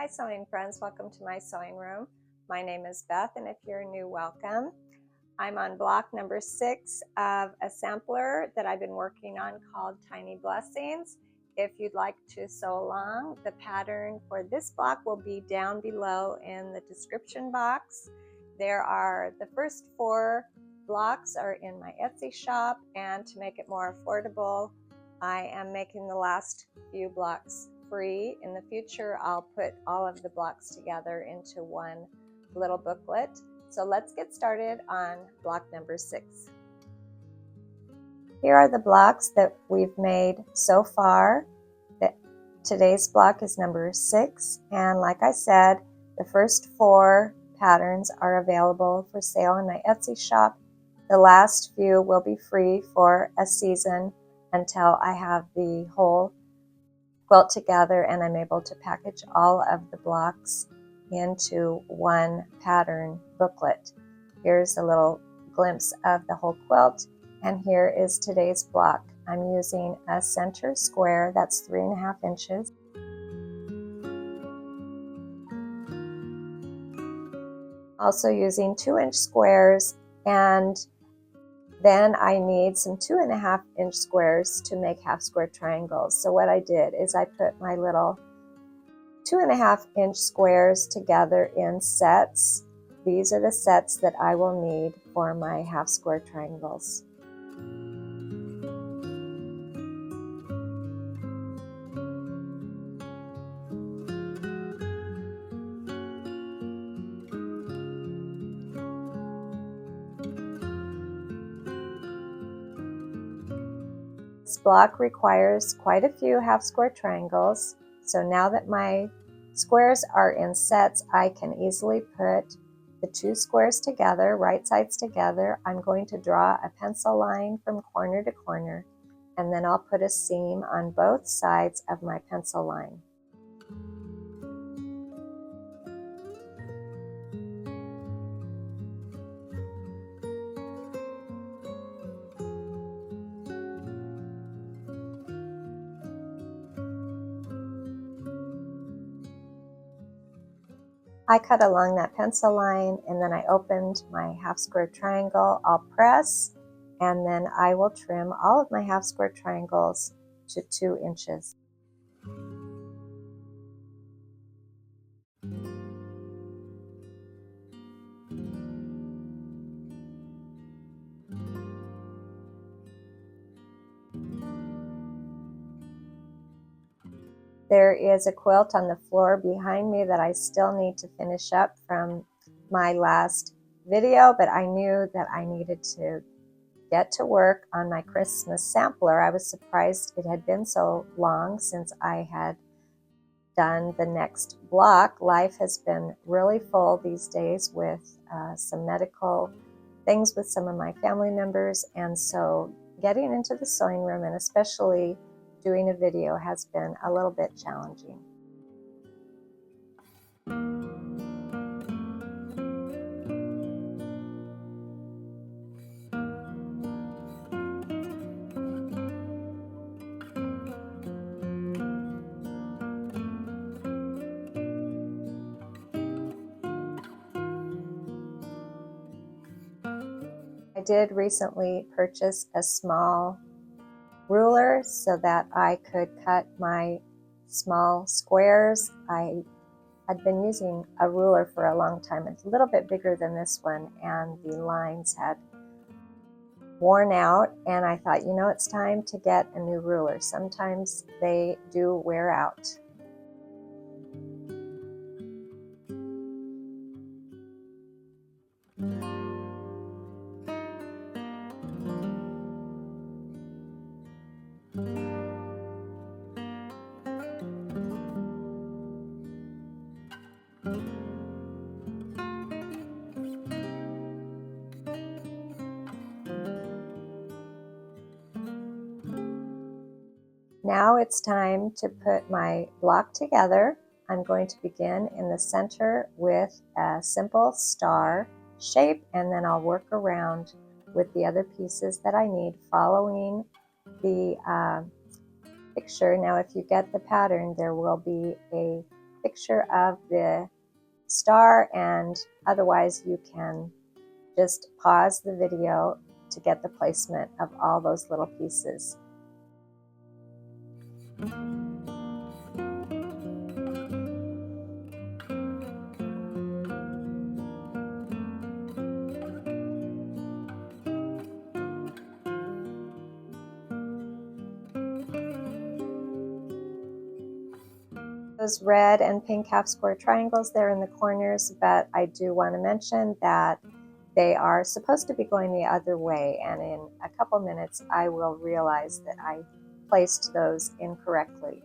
Hi sewing friends, welcome to my sewing room. My name is Beth, and if you're new, welcome. I'm on block number 6 of a sampler that I've been working on called Tiny Blessings. If you'd like to sew along, the pattern for this block will be down below in the description box. The first 4 blocks are in my Etsy shop, and to make it more affordable, I am making the last few blocks free. In the future, I'll put all of the blocks together into one little booklet. So let's get started on block number 6. Here are the blocks that we've made so far. Today's block is number 6, and like I said, the first 4 patterns are available for sale in my Etsy shop. The last few will be free for a season until I have the whole quilt together and I'm able to package all of the blocks into one pattern booklet. Here's a little glimpse of the whole quilt, and here is today's block. I'm using a center square that's 3.5 inches. Also using 2-inch squares, and then I need some 2.5-inch squares to make half square triangles. So what I did is I put my little 2.5-inch squares together in sets. These are the sets that I will need for my half square triangles. This block requires quite a few half square triangles, so now that my squares are in sets, I can easily put the 2 squares together, right sides together. I'm going to draw a pencil line from corner to corner, and then I'll put a seam on both sides of my pencil line. I cut along that pencil line, and then I opened my half square triangle. I'll press, and then I will trim all of my half square triangles to 2 inches. There is a quilt on the floor behind me that I still need to finish up from my last video, but I knew that I needed to get to work on my Christmas sampler. I was surprised it had been so long since I had done the next block. Life has been really full these days with some medical things with some of my family members, and so getting into the sewing room and especially doing a video has been a little bit challenging. I did recently purchase a small ruler so that I could cut my small squares. I had been using a ruler for a long time. It's a little bit bigger than this one, and the lines had worn out, and I thought, you know, it's time to get a new ruler. Sometimes they do wear out. Now it's time to put my block together. I'm going to begin in the center with a simple star shape, and then I'll work around with the other pieces that I need following the picture. Now if you get the pattern, there will be a picture of the star, and otherwise you can just pause the video to get the placement of all those little pieces. Those red and pink half square triangles there in the corners, but I do want to mention that they are supposed to be going the other way, and in a couple minutes I will realize that I placed those incorrectly.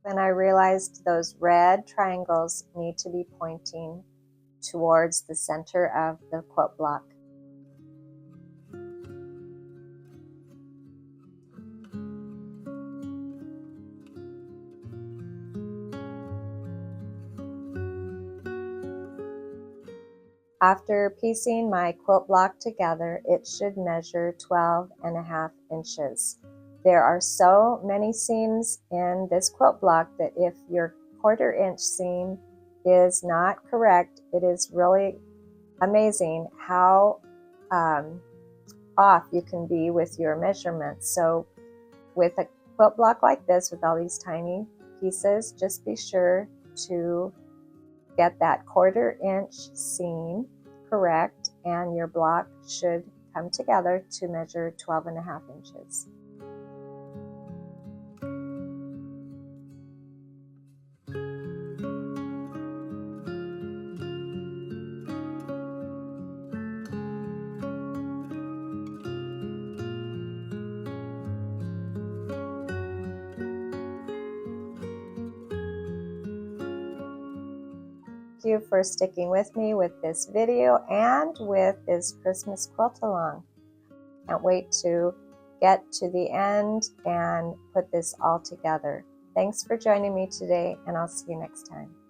Then I realized those red triangles need to be pointing towards the center of the quilt block. After piecing my quilt block together, it should measure 12.5 inches. There are so many seams in this quilt block that if your 1/4 inch seam is not correct, it is really amazing how off you can be with your measurements. So with a quilt block like this with all these tiny pieces, just be sure to get that 1/4 inch seam correct, and your block should come together to measure 12.5 inches. Thank you for sticking with me with this video and with this Christmas quilt along. Can't wait to get to the end and put this all together. Thanks for joining me today, and I'll see you next time.